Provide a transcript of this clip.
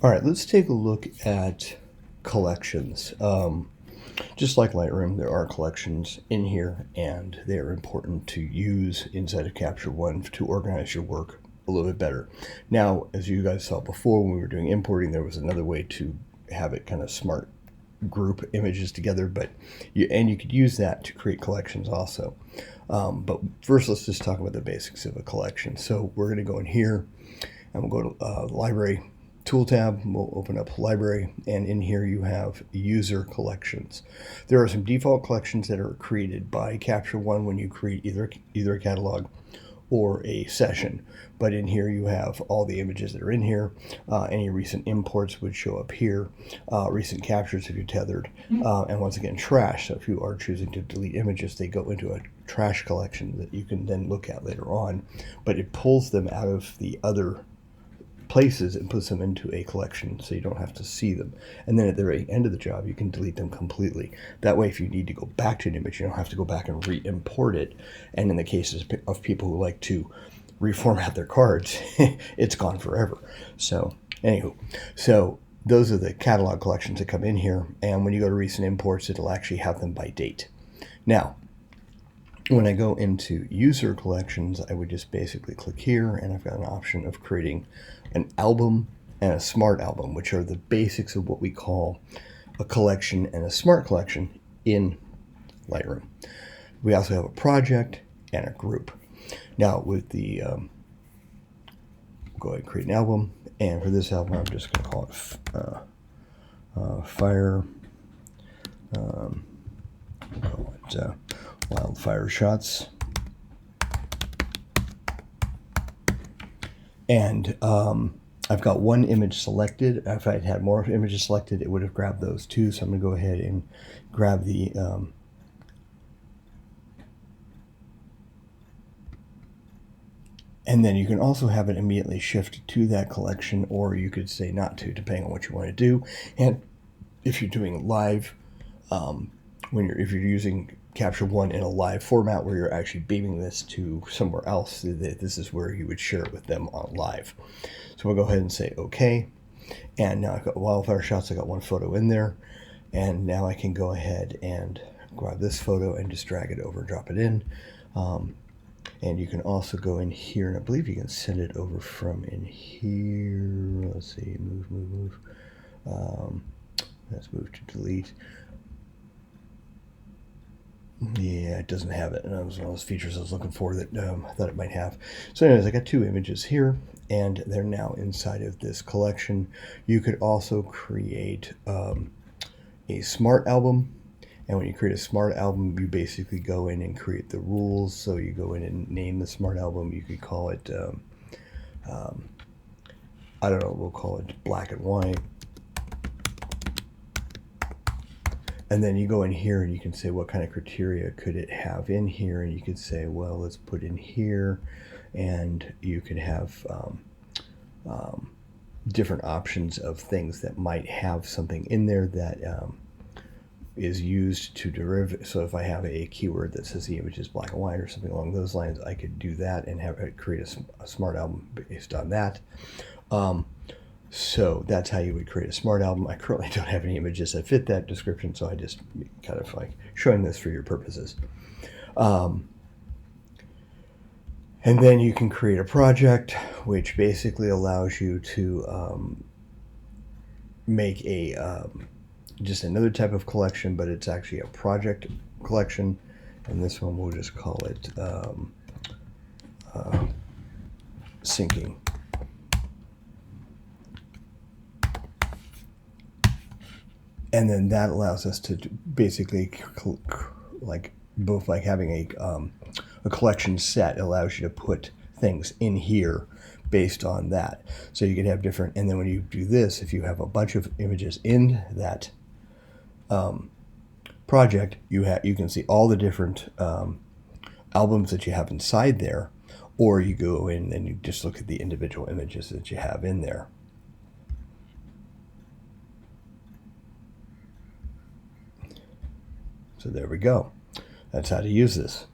All right, let's take a look at collections. Just like Lightroom, there are collections in here, and they are important to use inside of Capture One to organize your work a little bit better. Now, as you guys saw before when we were doing importing, there was another way to have it kind of smart group images together, but you could use that to create collections also. But first, let's just talk about the basics of a collection. So we're going to go in here, and we'll go to Library Tool tab. We'll open up Library, and in here you have User Collections. There are some default collections that are created by Capture One when you create either a catalog or a session. But in here you have all the images that are in here. Any recent imports would show up here. Recent captures if you're tethered. And once again, trash. So if you are choosing to delete images, they go into a trash collection that you can then look at later on. But it pulls them out of the other places and puts them into a collection so you don't have to see them. And then at the very end of the job, you can delete them completely. That way, if you need to go back to an image, you don't have to go back and re-import it. And in the cases of people who like to reformat their cards, it's gone forever. So anywho, so those are the catalog collections that come in here. And when you go to recent imports, it'll actually have them by date. Now, when I go into user collections, I would just basically click here, and I've got an option of creating an album and a smart album, which are the basics of what we call a collection and a smart collection in Lightroom. We also have a project and a group. Now with the, go ahead and create an album, and for this album, I'm just going to call it Fire. Call it Wildfire Shots. And I've got one image selected. If I'd had more images selected, it would have grabbed those too. So I'm going to go ahead and grab the and then you can also have it immediately shift to that collection, or you could say not to, depending on what you want to do. And if you're doing live, if you're using Capture One in a live format where you're actually beaming this to somewhere else, this is where you would share it with them on live. So we'll go ahead and say OK. And now I've got Wildfire Shots. I got one photo in there. And now I can go ahead and grab this photo and just drag it over and drop it in. And you can also go in here, and I believe you can send it over from in here. Let's see, move. Let's move to delete. Yeah, it doesn't have it, and that was one of those features I was looking for that I thought it might have. So anyways, I got two images here, and they're now inside of this collection. You could also create a smart album, and when you create a smart album, you basically go in and create the rules. So you go in and name the smart album. You could call it, I don't know, we'll call it black and white. And then you go in here and you can say what kind of criteria could it have in here, and you could say, well, let's put in here, and you could have different options of things that might have something in there that is used to derive. So if I have a keyword that says the image is black and white or something along those lines, I could do that and have it create a smart album based on that. So that's how you would create a smart album. I currently don't have any images that fit that description, so I just kind of like showing this for your purposes. And then you can create a project, which basically allows you to make a just another type of collection, but it's actually a project collection. And this one we'll just call it Syncing. And then that allows us to basically both like having a collection set allows you to put things in here based on that. So you could have different, and then when you do this, if you have a bunch of images in that project, you can see all the different albums that you have inside there, or you go in and you just look at the individual images that you have in there. So there we go. That's how to use this.